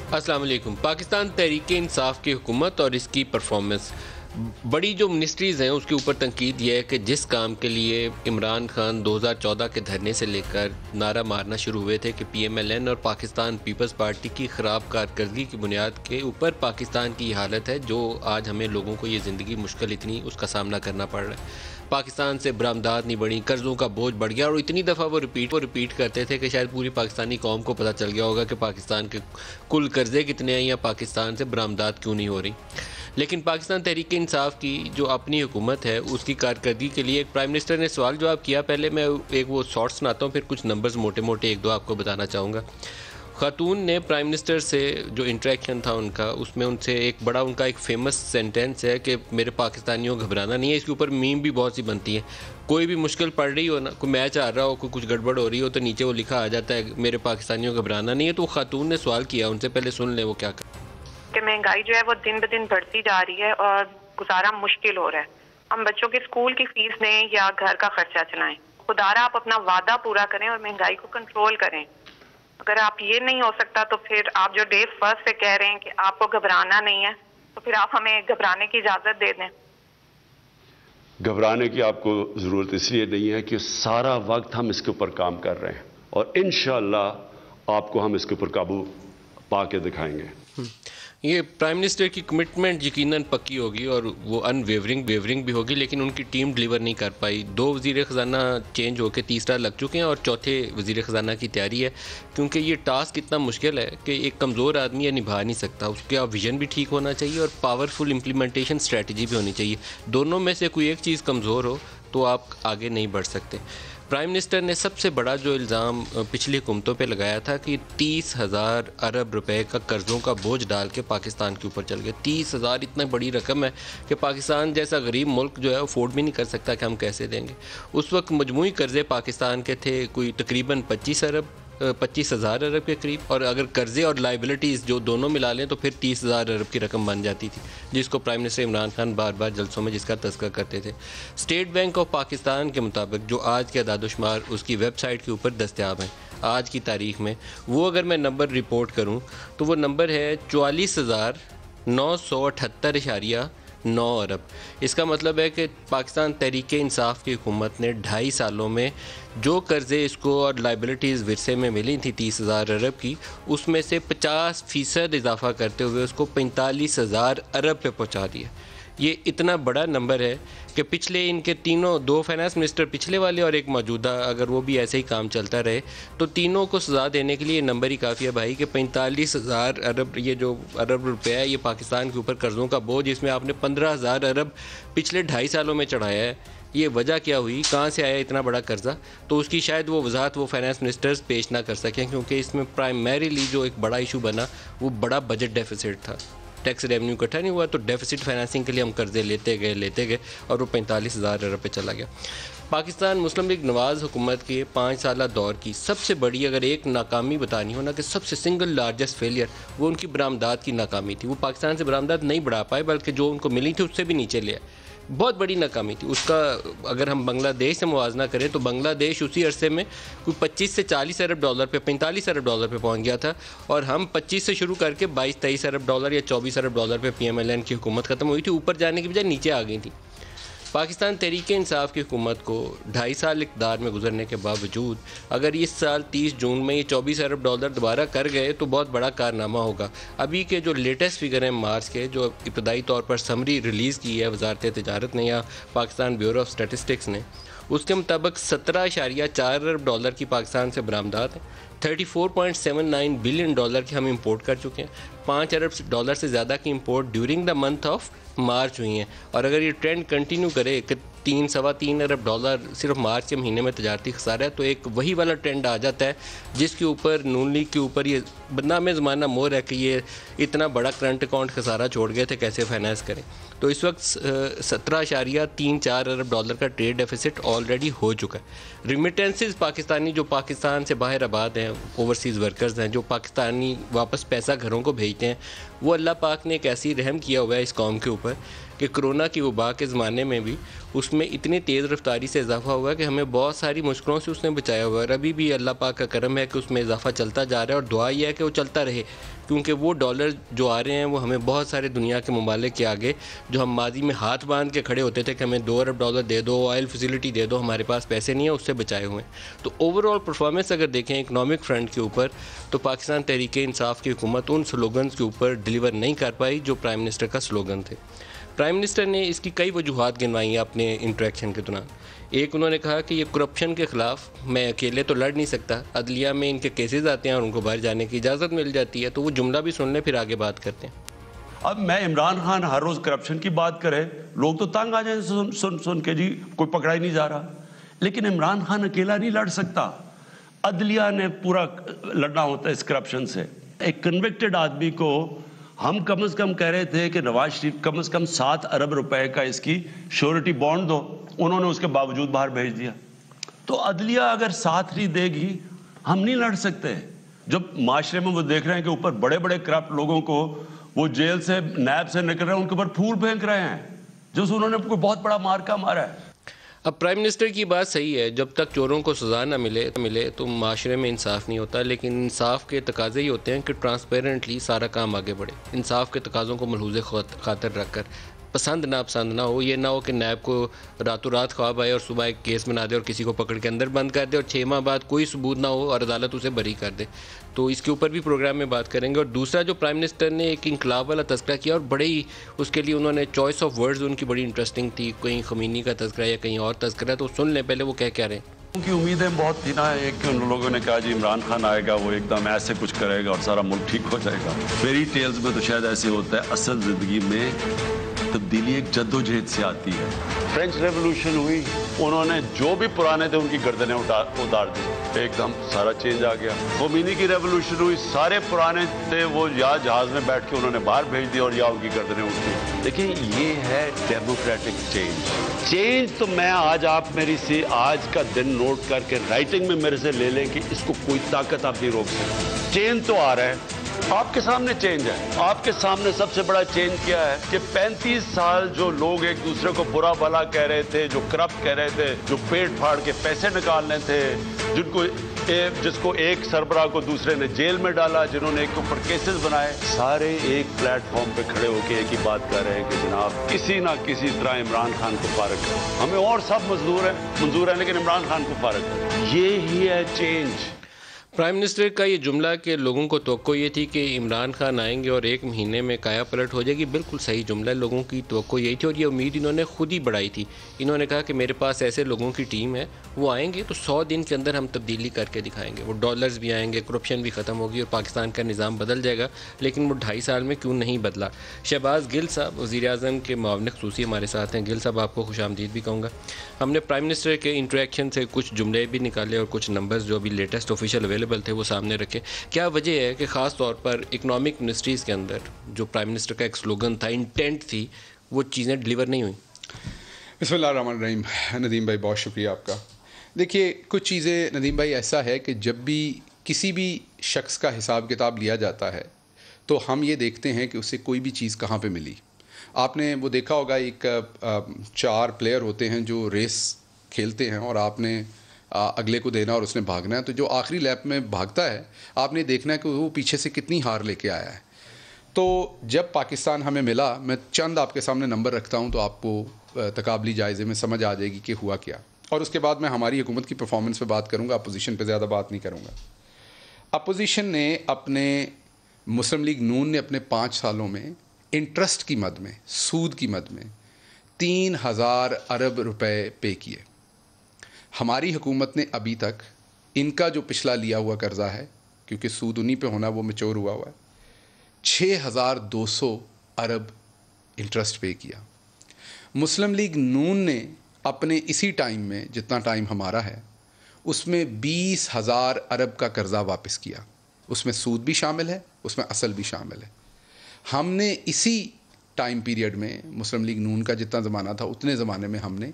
अस्सलाम वालेकुम। पाकिस्तान तहरीक-ए-इंसाफ की हुकूमत और इसकी परफॉर्मेंस, बड़ी जो मिनिस्ट्रीज़ हैं उसके ऊपर तनकीद यह है कि जिस काम के लिए इमरान खान 2014 के धरने से लेकर नारा मारना शुरू हुए थे कि PMLN और पाकिस्तान पीपल्स पार्टी की ख़राब कारकर्दगी की बुनियाद के ऊपर पाकिस्तान की हालत है जो आज हमें लोगों को ये ज़िंदगी मुश्किल इतनी उसका सामना करना पड़ रहा है। पाकिस्तान से बरामदात नहीं बढ़ी, कर्ज़ों का बोझ बढ़ गया और इतनी दफ़ा वो रिपीट करते थे कि शायद पूरी पाकिस्तानी कौम को पता चल गया होगा कि पाकिस्तान के कुल कर्ज़े कितने हैं या पाकिस्तान से बरामदात क्यों नहीं हो रही। लेकिन पाकिस्तान तहरीक इंसाफ की जो अपनी हुकूमत है उसकी कारकर्दगी के लिए एक प्राइम मिनिस्टर ने सवाल जवाब किया। पहले मैं एक वो शॉर्ट सुनाता हूँ, फिर कुछ नंबर्स मोटे मोटे एक दो आपको बताना चाहूँगा। खातून ने प्राइम मिनिस्टर से जो इंटरेक्शन था उनका, उसमें उनसे एक बड़ा उनका एक फेमस सेंटेंस है कि मेरे पाकिस्तानियों घबराना नहीं है। इसके ऊपर मीम भी बहुत सी बनती हैं। कोई भी मुश्किल पड़ रही हो ना, कोई मैच आ रहा हो, कोई कुछ गड़बड़ हो रही हो, तो नीचे वो लिखा आ जाता है मेरे पाकिस्तानियों घबराना नहीं है। तो खातून ने सवाल किया उनसे, पहले सुन ले वो क्या कि महंगाई जो है वो दिन ब दिन बढ़ती जा रही है और गुजारा मुश्किल हो रहा है। हम बच्चों के स्कूल की फीस दें या घर का खर्चा चलाएं। खुदारा आप अपना वादा पूरा करें और महंगाई को कंट्रोल करें। अगर आप ये नहीं हो सकता तो फिर आप जो डे फर्स्ट से कह रहे हैं कि आपको घबराना नहीं है, तो फिर आप हमें घबराने की इजाजत दे दें। घबराने की आपको जरूरत इसलिए नहीं है कि सारा वक्त हम इसके ऊपर काम कर रहे हैं और इंशाअल्लाह आपको हम इसके ऊपर काबू पा के दिखाएंगे। ये प्राइम मिनिस्टर की कमिटमेंट यकीनन पक्की होगी और वो अनवेवरिंग भी होगी, लेकिन उनकी टीम डिलीवर नहीं कर पाई। 2 वज़ीर ख़जाना चेंज होकर तीसरा लग चुके हैं और चौथे वज़ीर ख़जाना की तैयारी है, क्योंकि ये टास्क इतना मुश्किल है कि एक कमज़ोर आदमी ये निभा नहीं सकता। उसका विजन भी ठीक होना चाहिए और पावरफुल इम्प्लीमेंटेशन स्ट्रेटजी भी होनी चाहिए। दोनों में से कोई एक चीज़ कमज़ोर हो तो आप आगे नहीं बढ़ सकते। प्राइम मिनिस्टर ने सबसे बड़ा जो इल्ज़ाम पिछली हुकूमतों पे लगाया था कि 30,000 अरब रुपए का कर्ज़ों का बोझ डाल के पाकिस्तान के ऊपर चल गया। 30,000 इतना बड़ी रकम है कि पाकिस्तान जैसा गरीब मुल्क जो है अफोर्ड भी नहीं कर सकता कि हम कैसे देंगे। उस वक्त मजमूई कर्ज़े पाकिस्तान के थे कोई तकरीबन 25,000 अरब के करीब, और अगर कर्ज़े और लाइबिलिटीज़ जो दोनों मिला लें तो फिर 30,000 अरब की रकम बन जाती थी, जिसको प्राइम मिनिस्टर इमरान खान बार बार जलसों में जिसका तज़किरा करते थे। स्टेट बैंक ऑफ पाकिस्तान के मुताबिक जो आज के अदाद-ओ-शुमार उसकी वेबसाइट के ऊपर दस्तयाब हैं आज की तारीख़ में, वो अगर मैं नंबर रिपोर्ट करूँ तो वो नंबर है 44,978.9 अरब। इसका मतलब है कि पाकिस्तान तहरीक इंसाफ की हुकूमत ने 2.5 सालों में जो कर्ज़े इसको और लाइबिलिटीज़ विरसे में मिली थी 30,000 अरब की, उसमें से 50% इजाफा करते हुए उसको 45,000 अरब पे पहुंचा दिया। ये इतना बड़ा नंबर है कि पिछले इनके दो फाइनेंस मिनिस्टर पिछले वाले और एक मौजूदा, अगर वो भी ऐसे ही काम चलता रहे तो तीनों को सज़ा देने के लिए ये नंबर ही काफ़ी है भाई कि 45,000 अरब ये जो अरब रुपये है ये पाकिस्तान के ऊपर कर्ज़ों का बोझ, इसमें आपने 15,000 अरब पिछले 2.5 सालों में चढ़ाया है। ये वजह क्या हुई, कहाँ से आया इतना बड़ा कर्जा? तो उसकी शायद वो वजाहत वो फाइनेंस मिनिस्टर्स पेश ना कर सकें, क्योंकि इसमें प्राइमरीली जो एक बड़ा इशू बना वो बड़ा बजट डेफिसिट था। टैक्स रेवेन्यू इकट्ठा नहीं हुआ तो डेफिसिट फाइनेंसिंग के लिए हम कर्जे लेते गए और वो 45,000 अरब पे चला गया। पाकिस्तान मुस्लिम लीग नवाज़ हुकूमत के 5 साल दौर की सबसे बड़ी अगर एक नाकामी बतानी हो ना कि सबसे सिंगल लार्जेस्ट फेलियर, वो उनकी बरामदात की नाकामी थी। वो पाकिस्तान से बरामदात नहीं बढ़ा पाए बल्कि जो उनको मिली थी उससे भी नीचे ले आए। बहुत बड़ी नाकामी थी उसका। अगर हम बांग्लादेश से मुवाजना करें तो बांग्लादेश उसी अरसे में कोई 25 से 40 अरब डॉलर पे 45 अरब डॉलर पे पहुंच गया था, और हम 25 से शुरू करके 22-23 अरब डॉलर या 24 अरब डॉलर पे PMLN की हुकूमत ख़त्म हुई थी। ऊपर जाने की बजाय नीचे आ गई थी। पाकिस्तान तहरीक इंसाफ की हुकूमत को 2.5 साल इक़्तिदार में गुजरने के बावजूद अगर इस साल 30 जून में ये 24 अरब डॉलर दोबारा कर गए तो बहुत बड़ा कारनामा होगा। अभी के जो लेटेस्ट फिगर हैं मार्च के, जो इब्तदाई तौर पर समरी रिलीज़ की है वजारत तिजारत ने या पाकिस्तान ब्यूरो ऑफ स्टैटिस्टिक्स ने, उसके मुताबिक 17.4 अरब डॉलर की पाकिस्तान से बरामदात है। 34.79 बिलियन डॉलर की हम इंपोर्ट कर चुके हैं। 5 अरब डॉलर से ज़्यादा की import during the month of March हुई हैं, और अगर ये ट्रेंड कंटिन्यू करे कि 3-3.25 अरब डॉलर सिर्फ मार्च के महीने में तजारती खसारा है, तो एक वही वाला ट्रेंड आ जाता है जिसके ऊपर नून लीग के ऊपर ये बदनाम ज़माना मोर है कि ये इतना बड़ा करंट अकाउंट खसारा छोड़ गए थे, कैसे फाइनेंस करें। तो इस वक्त 17.34 अरब डॉलर का ट्रेड डेफिसिट ऑलरेडी हो चुका है। रिमिटेंसेस पाकिस्तानी जो पाकिस्तान से बाहर आबाद हैं, ओवरसीज़ वर्कर्स हैं, जो पाकिस्तानी वापस पैसा घरों को भेजते हैं, वो अल्लाह पाक ने एक ऐसी रहम किया हुआ है इस कौम के ऊपर कि कोरोना की वबा के ज़माने में भी उसमें इतनी तेज़ रफ्तारी से इजाफा हुआ कि हमें बहुत सारी मुश्किलों से उसने बचाया हुआ है। और अभी भी अल्लाह पाक का करम है कि उसमें इजाफा चलता जा रहा है, और दुआ यह है कि वो चलता रहे, क्योंकि वो डॉलर जो आ रहे हैं वो हमें बहुत सारे दुनिया के ममालिक के आगे, जो हम माजी में हाथ बांध के खड़े होते थे कि हमें 2 अरब डॉलर दे दो, ऑयल फैसिलिटी दे दो, हमारे पास पैसे नहीं है, उससे बचाए हुए हैं। तो ओवरऑल परफॉर्मेंस अगर देखें इकनॉमिक फ्रंट के ऊपर, तो पाकिस्तान तहरीक इंसाफ की हुकूमत उन स्लोगन्स के ऊपर डिलीवर नहीं कर पाई जो प्राइम मिनिस्टर का स्लोगन थे। प्राइम मिनिस्टर ने इसकी कई वजूहात गिनवाई हैं अपने इंटरेक्शन के दौरान। एक, उन्होंने कहा कि ये करप्शन के ख़िलाफ़ मैं अकेले तो लड़ नहीं सकता, अदलिया में इनके केसेस आते हैं और उनको बाहर जाने की इजाज़त मिल जाती है। तो वो जुमला भी सुन लें, फिर आगे बात करते हैं। अब मैं इमरान खान हर रोज़ करप्शन की बात करे, लोग तो तंग आ जाए सुन के, जी कोई पकड़ा ही नहीं जा रहा। लेकिन इमरान खान अकेला नहीं लड़ सकता, अदलिया ने पूरा लड़ना होता है इस करप्शन से। एक कन्विक्टेड आदमी को हम कम से कम कह रहे थे कि नवाज शरीफ कम से कम 7 अरब रुपए का इसकी श्योरिटी बॉन्ड दो, उन्होंने उसके बावजूद बाहर भेज दिया। तो अदलिया अगर साथ नहीं देगी, हम नहीं लड़ सकते। जब माशरे में वो देख रहे हैं कि ऊपर बड़े बड़े करप्ट लोगों को वो जेल से नैब से निकल रहे हैं, उनके ऊपर फूल फेंक रहे हैं, जो उन्होंने कोई बहुत बड़ा मार्का मारा है। अब प्राइम मिनिस्टर की बात सही है, जब तक चोरों को सज़ा ना मिले तो माशरे में इंसाफ नहीं होता। लेकिन इंसाफ के तकाजे ही होते हैं कि ट्रांसपेरेंटली सारा काम आगे बढ़े। इंसाफ के तकाज़ों को मलहूज़ खातर रखकर, पसंद ना हो, ये ना हो कि नैब को रातों रात ख्वाब आए और सुबह एक केस बना दे और किसी को पकड़ के अंदर बंद कर दे और 6 माह बाद कोई सबूत ना हो और अदालत उसे बरी कर दे। तो इसके ऊपर भी प्रोग्राम में बात करेंगे। और दूसरा, जो प्राइम मिनिस्टर ने एक इनकलाब वाला तज़किरा किया, और बड़े ही उसके लिए उन्होंने चॉइस ऑफ वर्ड्स उनकी बड़ी इंटरेस्टिंग थी, कहीं खमीनी का तज़किरा या कहीं और तज़किरा, तो सुन लें पहले वो कह रहे हैं। उनकी उम्मीदें बहुत थी ना, एक उन लोगों ने कहा जी इमरान खान आएगा, वो एकदम ऐसे कुछ करेगा और सारा मुल्क ठीक हो जाएगा। फेरी टेल्स में तो शायद ऐसे होता है, असल जिंदगी में तब्दीली एक जद्दोजहद से आती है। फ्रेंच रेवोल्यूशन हुई, उन्होंने जो भी पुराने थे उनकी गर्दनें उतार दी, एकदम सारा चेंज आ गया। खोमीनी की रेवोल्यूशन हुई, सारे पुराने थे वो या जहाज में बैठ के उन्होंने बाहर भेज दिया और या उनकी गर्दनें उठ गई। देखिए, ये है डेमोक्रेटिक चेंज। तो मैं आज मेरी से आज का दिन नोट करके राइटिंग में मेरे से ले लें कि इसको कोई ताकत आप नहीं रोक सकती। चेंज तो आ रहा है, आपके सामने चेंज है। आपके सामने सबसे बड़ा चेंज क्या है कि 35 साल जो लोग एक दूसरे को बुरा भला कह रहे थे, जो करप्ट कह रहे थे, जो पेट फाड़ के पैसे निकालने थे, जिसको एक सरबराह को दूसरे ने जेल में डाला, जिन्होंने एक के ऊपर केसेस बनाए, सारे एक प्लेटफॉर्म पे खड़े होकर एक ही बात कर रहे हैं कि जनाब किसी ना किसी तरह इमरान खान को फारिग करो। हमें और सब मंजूर है लेकिन इमरान खान को फारिग करो। ये ही है चेंज। प्राइम मिनिस्टर का ये जुमला कि लोगों को तवक्को ये थी कि इमरान खान आएंगे और 1 महीने में काया पलट हो जाएगी, बिल्कुल सही जुमला है। लोगों की तवक्को यही थी और ये उम्मीद इन्होंने खुद ही बढ़ाई थी। इन्होंने कहा कि मेरे पास ऐसे लोगों की टीम है, वो आएंगे तो 100 दिन के अंदर हम तब्दीली करके दिखाएंगे। वो डॉलर्स भी आएंगे, करप्शन भी ख़त्म होगी और पाकिस्तान का निज़ाम बदल जाएगा। लेकिन वो 2.5 साल में क्यों नहीं बदला। शहबाज गिल साहब वज़ीर-ए-आज़म के मुआविन ख़ुसूसी हमारे साथ हैं। गिल साहब, आपको खुशामदीद भी कहूँगा। हमने प्राइम मिनिस्टर के इंटरेक्शन से कुछ जुमले भी निकाले और कुछ नंबर्स जो अभी लेटेस्ट ऑफिशियल अवेलेबल थे वो सामने रखे। क्या वजह है कि ख़ास तौर पर इकोनॉमिक मिनिस्ट्रीज़ के अंदर जो प्राइम मिनिस्टर का एक स्लोगन था, इंटेंट थी, वो चीज़ें डिलीवर नहीं हुई? बिस्मिल्लाहिर्रहमानिर्रहीम। नदीम भाई, बहुत शुक्रिया आपका। देखिए, कुछ चीज़ें नदीम भाई ऐसा है कि जब भी किसी भी शख्स का हिसाब किताब लिया जाता है तो हम ये देखते हैं कि उसे कोई भी चीज़ कहाँ पे मिली। आपने वो देखा होगा, एक 4 प्लेयर होते हैं जो रेस खेलते हैं और आपने अगले को देना और उसने भागना है। तो जो आखिरी लैप में भागता है, आपने देखना है कि वो पीछे से कितनी हार लेके आया है। तो जब पाकिस्तान हमें मिला, मैं चंद आपके सामने नंबर रखता हूँ तो आपको तकाबली जायज़े में समझ आ जाएगी कि हुआ क्या। और उसके बाद मैं हमारी हुकूमत की परफॉर्मेंस पे बात करूँगा, अपोजिशन पे ज़्यादा बात नहीं करूँगा। अपोजिशन ने अपने मुस्लिम लीग नून ने अपने 5 सालों में इंटरेस्ट की मद में, सूद की मद में 3000 अरब रुपए पे किए। हमारी हुकूमत ने अभी तक इनका जो पिछला लिया हुआ कर्जा है, क्योंकि सूद उन्हीं पे होना, वो मैच्योर हुआ है, 6200 अरब इंटरेस्ट पे किया। मुस्लिम लीग नून ने अपने इसी टाइम में, जितना टाइम हमारा है, उसमें 20,000 अरब का कर्जा वापस किया। उसमें सूद भी शामिल है, उसमें असल भी शामिल है। हमने इसी टाइम पीरियड में, मुस्लिम लीग नून का जितना ज़माना था उतने ज़माने में, हमने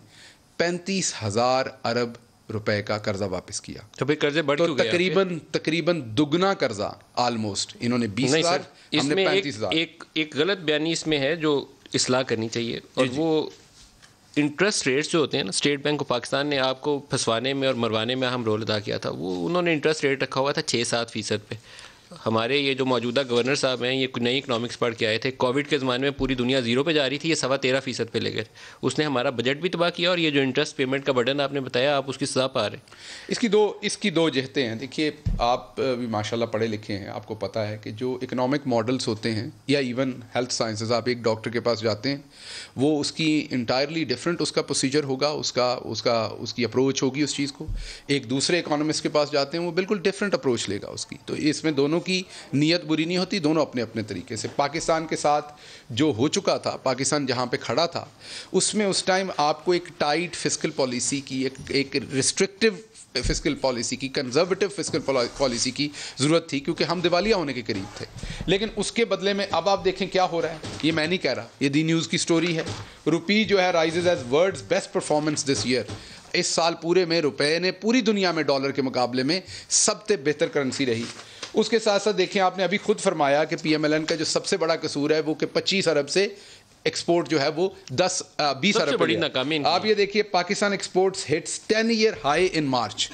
35,000 अरब रुपए का कर्जा वापस किया। तो भाई कर्जे बढ़ क्यों गए? तकरीबन दुगना कर्जा ऑलमोस्ट। इन्होंने 20,000, हमने 35,000। एक गलत बयानी इसमें है जो इस्लाह करनी चाहिए। और वो इंटरेस्ट रेट्स जो होते हैं ना, स्टेट बैंक ऑफ पाकिस्तान ने आपको फंसवाने में और मरवाने में अहम रोल अदा किया था। वो उन्होंने इंटरेस्ट रेट रखा हुआ था 6-7% पे। हमारे ये जो मौजूदा गवर्नर साहब हैं, ये नई इकनॉमिक्स पढ़ के आए थे। कोविड के ज़माने में पूरी दुनिया ज़ीरो पे जा रही थी, ये 13.25% पे ले गए। उसने हमारा बजट भी तबाह किया, और ये जो इंटरेस्ट पेमेंट का बर्डन आपने बताया, आप उसकी सजा पा रहे हैं। इसकी दो जहतें हैं। देखिए, आप भी माशाल्लाह पढ़े लिखे हैं, आपको पता है कि जो इकोनॉमिक मॉडल्स होते हैं या इवन हेल्थ साइंसेज, आप एक डॉक्टर के पास जाते हैं, वो उसकी इंटायरली डिफरेंट उसका प्रोसीजर होगा, उसकी अप्रोच होगी उस चीज़ को। एक दूसरे इकोनॉमिस्ट के पास जाते हैं, वो बिल्कुल डिफरेंट अप्रोच लेगा उसकी। तो इसमें दोनों की नीयत बुरी नहीं होती, दोनों अपने अपने तरीके से। पाकिस्तान के साथ जो हो चुका था, पाकिस्तान जहाँ पे खड़ा था, उसमें उस टाइम आपको एक टाइट फिस्कल पॉलिसी की, एक रिस्ट्रिक्टिव फिस्कल पॉलिसी की, कंजर्वेटिव फिस्कल पॉलिसी की ज़रूरत थी, क्योंकि हम दिवालिया होने के करीब थे। लेकिन उसके बदले में अब आप देखें क्या हो रहा है। ये मैं नहीं कह रहा, ये दी न्यूज़ की स्टोरी है। रुपी जो है rises as world's best performance this year. इस साल पूरे में रुपए ने पूरी दुनिया में डॉलर के मुकाबले में सबसे बेहतर करेंसी रही। उसके साथ साथ देखें, आपने अभी खुद फरमाया कि PMLN का जो सबसे बड़ा कसूर है वो कि 25 अरब से एक्सपोर्ट जो है वो 20 अरब बड़ी नाकामी। आप ये देखिए, Pakistan exports hits 10-year high in March.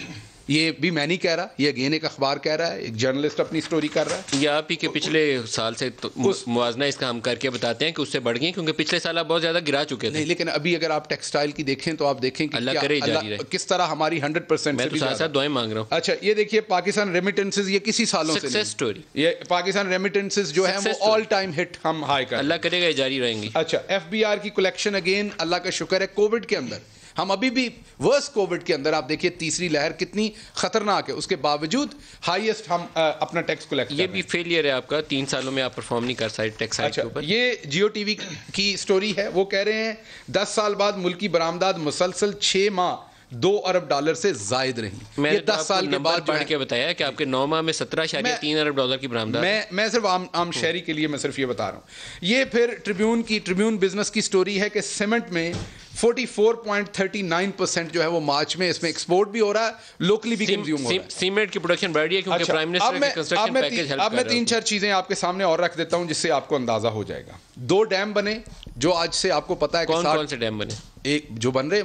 ये भी मैं नहीं कह रहा, ये अगेन एक अखबार कह रहा है, एक जर्नलिस्ट अपनी स्टोरी कर रहा है। ये आप ही के पिछले साल से तो मुआवजना इसका हम करके बताते हैं कि उससे बढ़ गई, क्योंकि पिछले साल आप बहुत ज़्यादा गिरा चुके थे। नहीं, लेकिन अभी अगर आप टेक्सटाइल की देखें तो आप देखें कि अल्लाह करे जारी रहे। किस तरह हमारी 100% मैं तो साथ दुआएं मांग रहा हूँ। अच्छा, ये देखिए, पाकिस्तान रेमिटेंसेस, ये किसी सालों से सक्सेस स्टोरी, ये पाकिस्तान रेमिटेंसेस जो है वो ऑल टाइम हिट हम हाई कर, अल्लाह करेगा ये जारी रहेंगी। अच्छा, FBR की कलेक्शन अगेन अल्लाह का शुक्र है, कोविड के अंदर हम अभी भी वर्स कोविड के अंदर, आप देखिए तीसरी लहर कितनी खतरनाक है, उसके बावजूद हाईएस्ट हम अपना टैक्स कलेक्ट। ये भी फेलियर है आपका, 3 सालों में आप परफॉर्म नहीं कर सकते टैक्स साइड के ऊपर। ये जियो टीवी की स्टोरी है, वो कह रहे हैं 10 साल बाद मुल्की बरामदात मुसलसल 6 माह $2 अरब से जायद रही। मैंने 10 साल के बाद पढ़ के बताया कि आपके 9 माह में 17.3 अरब डॉलर की बरामदात। मैं सिर्फ आम शहरी के लिए मैं सिर्फ ये बता रहा हूँ। ये फिर ट्रिब्यून बिजनेस की स्टोरी है कि सीमेंट में 44.39% जो है वो मार्च में इसमें एक्सपोर्ट भी हो रहा है, लोकली भी कंज्यूम हो रहा है। सीमेंट की प्रोडक्शन बढ़ रही है क्योंकि प्राइम मिनिस्टर के कंस्ट्रक्शन पैकेज हेल्प कर रहा है। अब मैं 3-4 चीजें आपके सामने और रख देता हूं जिससे आपको अंदाजा हो जाएगा। 2 डैम बने जो आज से आपको पता है। कौन से डैम बने? एक जो बन रहे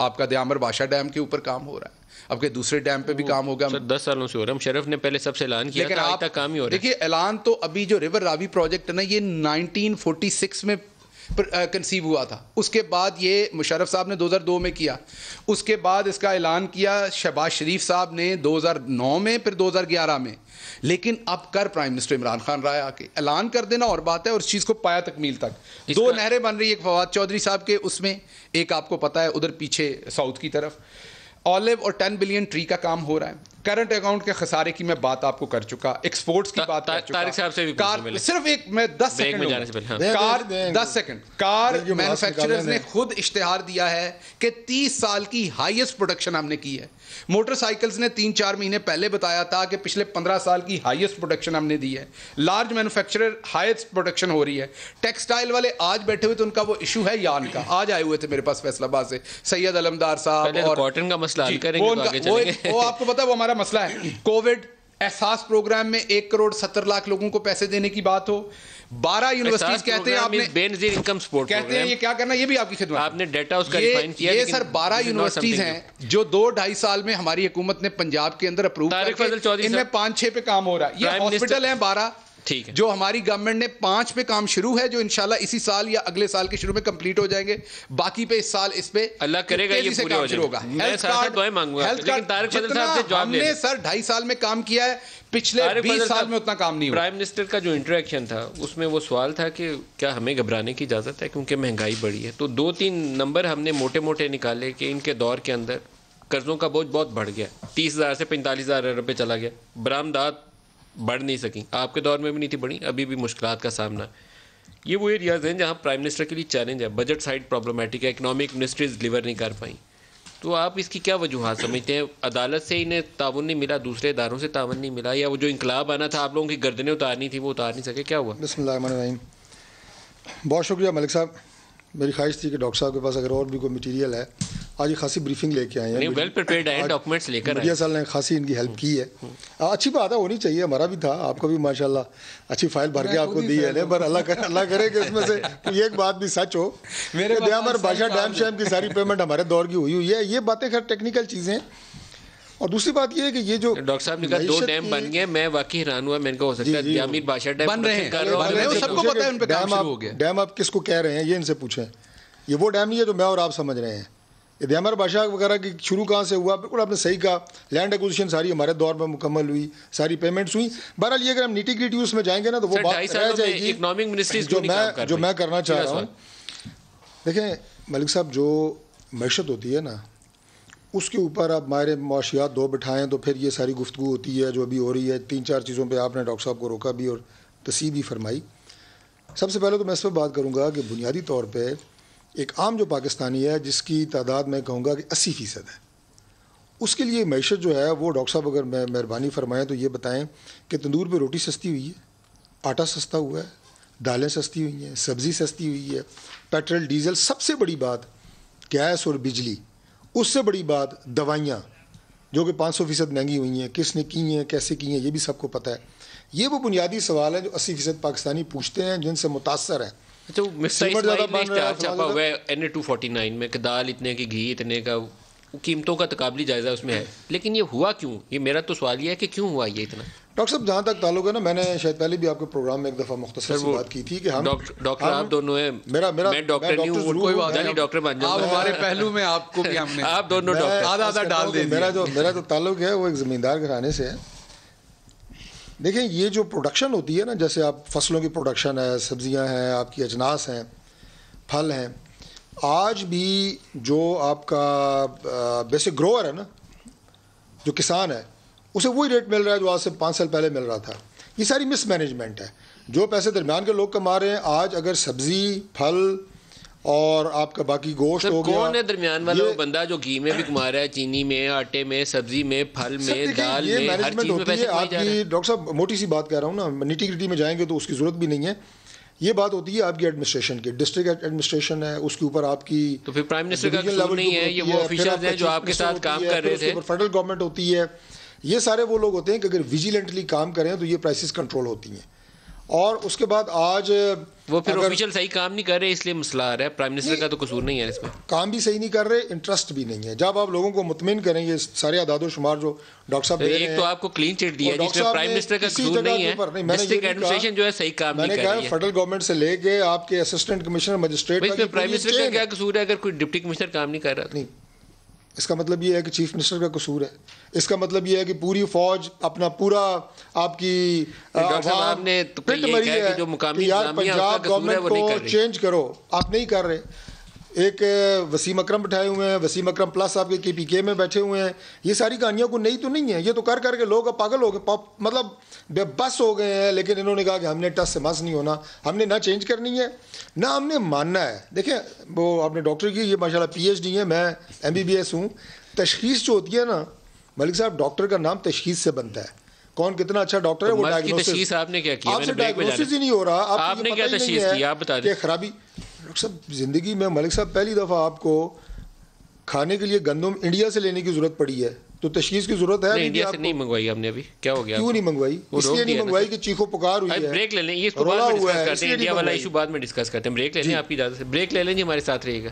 आपका दयामर बादशाह डैम के ऊपर काम हो रहा है, आपके दूसरे डैम पे भी काम होगा। 10 सालों से हो रहा है। मुशर्रफ ने पहले सबसे ऐलान किया था, आज तक काम ही हो रहा है। देखिए, ऐलान तो अभी जो रिवर रावी प्रोजेक्ट है ना, ये 1946 में कंसीव हुआ था। उसके बाद ये मुशर्रफ साहब ने 2002 में किया। उसके बाद इसका ऐलान किया शहबाज शरीफ साहब ने 2009 में, फिर 2011 में। लेकिन अब कर प्राइम मिनिस्टर इमरान खान रहा है, आके ऐलान कर देना और बात है, और इस चीज़ को पाया तकमील तक। 2 नहरें बन रही है, एक फवाद चौधरी साहब के उसमें, एक आपको पता है उधर पीछे साउथ की तरफ ऑलिव और 10 बिलियन ट्री का काम हो रहा है। करंट अकाउंट के खसारे की मैं बात आपको कर चुका, एक्सपोर्ट्स की बात कर चुका। तारिक साहब से भी सिर्फ एक मैं 10 सेकंड कार मैन्युफैक्चरर्स ने खुद इश्तिहार दिया है कि 30 साल की हाईएस्ट प्रोडक्शन हमने की है। मोटरसाइकिल्स ने 3-4 महीने पहले बताया था कि पिछले 15 साल की हाईएस्ट प्रोडक्शन हमने दी है। लार्ज मैन्युफैक्चरर हाईएस्ट प्रोडक्शन हो रही है। टेक्सटाइल वाले आज बैठे हुए, तो उनका वो इशू है यान का, आज आए हुए थे मेरे पास फैसलाबाद से सैयद अलमदार साहब, और कॉटन का मसला हल करेंगे तो आगे चलेंगे। वो आपको पता है वो हमारा मसला है। कोविड एहसास प्रोग्राम में 1,70,00,000 लोगों को पैसे देने की बात हो, 12 यूनिवर्सिटीज कहते हैं आपने बेनजीर इनकम सपोर्ट कहते हैं, ये क्या करना, ये भी आपकी खिदमत आपने डेटा उसका रिफाइन किया। ये सर 12 यूनिवर्सिटीज हैं जो 2-2.5 साल में हमारी हुकूमत ने पंजाब के अंदर अप्रूव करके, इनमें 5-6 पे काम हो रहा है। ये हॉस्पिटल हैं 12, ठीक है, जो हमारी गवर्नमेंट ने 5 पे काम शुरू है, जो इंशाल्लाह इसी साल या अगले साल के शुरू में कंप्लीट हो जाएंगे। बाकी पे इस साल इस पे अल्लाह करेगा ये पूरे हो जाएगा। हेल्थ कार्ड दुआएं मांगूंगा, लेकिन तारिक फजल साहब से जवाब हमने सर 2.5 साल में काम किया है, पिछले 20 साल में उतना काम नहीं हुआ। प्राइम मिनिस्टर का जो इंटरेक्शन था उसमें वो सवाल था कि क्या हमें घबराने की इजाज़त है क्योंकि महंगाई बढ़ी है। तो 2-3 नंबर हमने मोटे मोटे निकाले कि इनके दौर के अंदर कर्जों का बोझ बहुत बढ़ गया, 30,000 से 45,000 अरब पे चला गया, बरामदात बढ़ नहीं सकी, आपके दौर में भी नहीं थी बढ़ी, अभी भी मुश्किलात का सामना। ये वो एरियाज हैं जहाँ प्राइम मिनिस्टर के लिए चैलेंज है। बजट साइड प्रॉब्लमेटिक है, इकोनॉमिक मिनिस्ट्रीज डिलीवर नहीं कर पाई। तो आप इसकी क्या वजूहात समझते हैं? अदालत से इन्हें ताउन नहीं मिला, दूसरे इदारों से ताउन नहीं मिला, या वो जो इंकलाब आना था, आप लोगों की गर्दनें उतारनी थी, वो उतार नहीं सके, क्या हुआ? बिस्मिल्लाहिर्रहमानिर्रहीम। बहुत शुक्रिया मलिक साहब। मेरी ख्वाहिश थी कि डॉक्टर साहब के पास अगर और भी कोई मटीरियल है आज ये खासी ब्रीफिंग लेके आए हैं, वेल प्रिपेयर्ड है, डॉक्यूमेंट्स लेकर मीडिया साल ने खासी इनकी हेल्प की है। अच्छी बात है, होनी चाहिए, हमारा भी था, आपको भी माशाल्लाह अच्छी फाइल भर के आपको दी है, पर अल्लाह करे कि उसमें से कोई एक बात भी सच हो। मेरे बादशाह डैम शैम की सारी पेमेंट हमारे दौर की हुई है। ये बातें खैर टेक्निकल चीज़ें हैं। और दूसरी बात ये है कि ये जो डॉक्टर साहब ने कहा 2 डैम बन गए, मैं वाकई हैरान हुआ। मैंने कहा हो सकता है जामिर बादशाह डैम बन रहे हैं, सबको पता है उन पे काम शुरू हो गया। डैम आप किसको कह रहे हैं ये इनसे पूछें। ये वो डैम नहीं है जो मैं और आप समझ रहे हैं। ये जामिर बादशाह वगैरह की शुरू कहाँ से हुआ, बिल्कुल आपने सही कहा। लैंड एक्विजिशन सारी हमारे दौर में मुकम्मल हुई, सारी पेमेंट्स हुई। बहरहाल ये अगर हम नीटी ग्रिटी उसमें जाएंगे ना तो वो बात रह जाएगी। इकोनॉमिक मिनिस्ट्री जो मैं करना चाह रहा हूँ, देखें मलिक साहब, जो मैशत होती है ना उसके ऊपर आप हमारे मुआशियात 2 बिठाएँ तो फिर ये सारी गुफ्तगू होती है जो अभी हो रही है। 3-4 चीज़ों पे आपने डॉक्टर साहब को रोका भी और तसीह भी फरमाई। सबसे पहले तो मैं इस पर बात करूँगा कि बुनियादी तौर पर एक आम जो पाकिस्तानी है जिसकी तादाद मैं कहूँगा कि 80% है, उसके लिए मैशत जो है वो डॉक्टर साहब अगर मैं मेहरबानी फरमाएँ तो ये बताएँ कि तंदूर पे रोटी सस्ती हुई है, आटा सस्ता हुआ है, दालें सस्ती हुई हैं, सब्ज़ी सस्ती हुई है, पेट्रोल डीजल, सबसे बड़ी बात गैस और बिजली, उससे बड़ी बात दवाइयाँ जो कि 500% महंगी हुई हैं। किसने की हैं, कैसे की हैं, ये भी सबको पता है। ये वो बुनियादी सवाल है जो 80% पाकिस्तानी पूछते हैं, जिनसे मुतासर हैं। अच्छा, छापा हुआ है NA-249 में कि दाल इतने की, घी इतने का, कीमतों का तकाबली जायज़ा उसमें है। लेकिन ये हुआ क्यों? ये मेरा तो सवाल ये है कि क्यों हुआ ये इतना। डॉक्टर साहब, जहाँ तक ताल्लुक है ना, मैंने शायद पहले भी आपके प्रोग्राम में एक दफ़ा मुख्तसर सी बात की थी कि हम डॉक्टर आप दोनों हैं, मैं डॉक्टर नहीं हूँ, कोई बात नहीं, डॉक्टर बन जाओ आप हमारे पहलू में, आपको भी हमने आप दोनों डॉक्टर आधा डाल दें। मेरा जो ताल्लुक है वो एक ज़मींदार घराने से है। देखें, ये जो प्रोडक्शन होती है ना, जैसे आप फसलों की प्रोडक्शन है, सब्जियां हैं, आपकी अजनास हैं, फल हैं, आज भी जो आपका बेसिक ग्रोअर है ना, जो किसान है, उसे वही रेट मिल रहा है जो आज से 5 साल पहले मिल रहा था। ये सारी मिसमैनेजमेंट है। जो पैसे दरमियान के लोग कमा रहे हैं, आज अगर सब्जी, फल और आपका बाकी गोश्त हो गया, कौन है दरमियान वाला वो बंदा जो घी में भी कमा रहा है, चीनी में, आटे में, सब्जी में, फल में, दाल में, हर चीज में पैसे कमाए जा रहे हैं। डॉक्टर साहब, मोटी सी बात कह रहा हूँ ना, निटी ग्रिटी में जाएंगे तो उसकी जरूरत भी नहीं है। ये बात होती है आपकी एडमिनिस्ट्रेशन की, डिस्ट्रिक्ट एडमिनिस्ट्रेशन है, उसके ऊपर आपकी तो फिर प्राइम मिनिस्टर का कसूर नहीं है, ये वो ऑफिशियल्स हैं जो आपके साथ काम कर रहे थे। फेडरल गवर्नमेंट होती है, ये सारे वो लोग होते हैं कि अगर विजिलेंटली काम करें तो ये प्राइसेस कंट्रोल होती हैं। और उसके बाद आज वो फिर ऑफिशियल सही काम नहीं कर रहे, इसलिए मसला आ रहा है। प्राइम मिनिस्टर का तो कसूर नहीं है इसमें, काम भी सही नहीं कर रहे, इंटरेस्ट भी नहीं है। जब आप लोगों को मुतमिन करेंगे, सारे आदादो शुमार जो डॉक्टर साहब दे रहे हैं, एक तो आपको क्लीन चिट दिया जिसमें प्राइम मिनिस्टर का कसूर नहीं है, डिस्ट्रिक्ट एडमिनिस्ट्रेशन जो है सही काम नहीं कर रही है। फेडरल गवर्नमेंट से लेके आपके असिस्टेंट कमिश्नर, मजिस्ट्रेट, इसमें प्राइम मिनिस्टर का क्या कसूर है अगर कोई डिप्टी कमिश्नर काम नहीं कर रहा? नहीं, इसका मतलब ये है कि चीफ मिनिस्टर का कसूर है। इसका मतलब ये है कि पूरी फौज अपना पूरा आपकी आपने तो पिट मरी है जो मुकामी यार पंजाब गवर्नमेंट को चेंज करो, आप नहीं कर रहे। एक वसीम अकरम बैठाए हुए हैं, वसीम अकरम प्लस आपके KPK में बैठे हुए हैं। ये सारी कहानियाँ को नई तो नहीं है, ये तो कर करके लोग अब पागल हो गए, मतलब बेबस हो गए हैं। लेकिन इन्होंने कहा कि हमने टस से मस नहीं होना, हमने ना चेंज करनी है ना हमने मानना है। देखें, वो आपने डॉक्टर की, ये माशाल्लाह PhD है, मैं MBBS हूँ। तशखीस जो होती है ना मलिक साहब, डॉक्टर का नाम तशखीस से बनता है। कौन कितना अच्छा डॉक्टर है वो डायग्नोसिस। आपने क्या किया? आपसे डायग्नोसिस ही नहीं हो रहा, आपने क्या तशखीस की, आप बता दें। खराबी डॉक्टर साहब, ज़िंदगी में मलिक साहब पहली दफ़ा आपको खाने के लिए गंदम इंडिया से लेने की ज़रूरत पड़ी है, तो तशखीस की ज़रूरत है। इंडिया से नहीं मंगवाई हमने अभी, क्या हो गया? क्यों नहीं मंगवाई? इसलिए नहीं मंगवाई कि चीखो पुकार हुई है। ब्रेक ले लें, ये इसको बाद में डिस्कस करते हैं, इंडिया वाला इशू बाद में डिस्कस करते हैं। ब्रेक ले लें, आपकी इजाज़त से ब्रेक ले लें जी, हमारे साथ रहिएगा।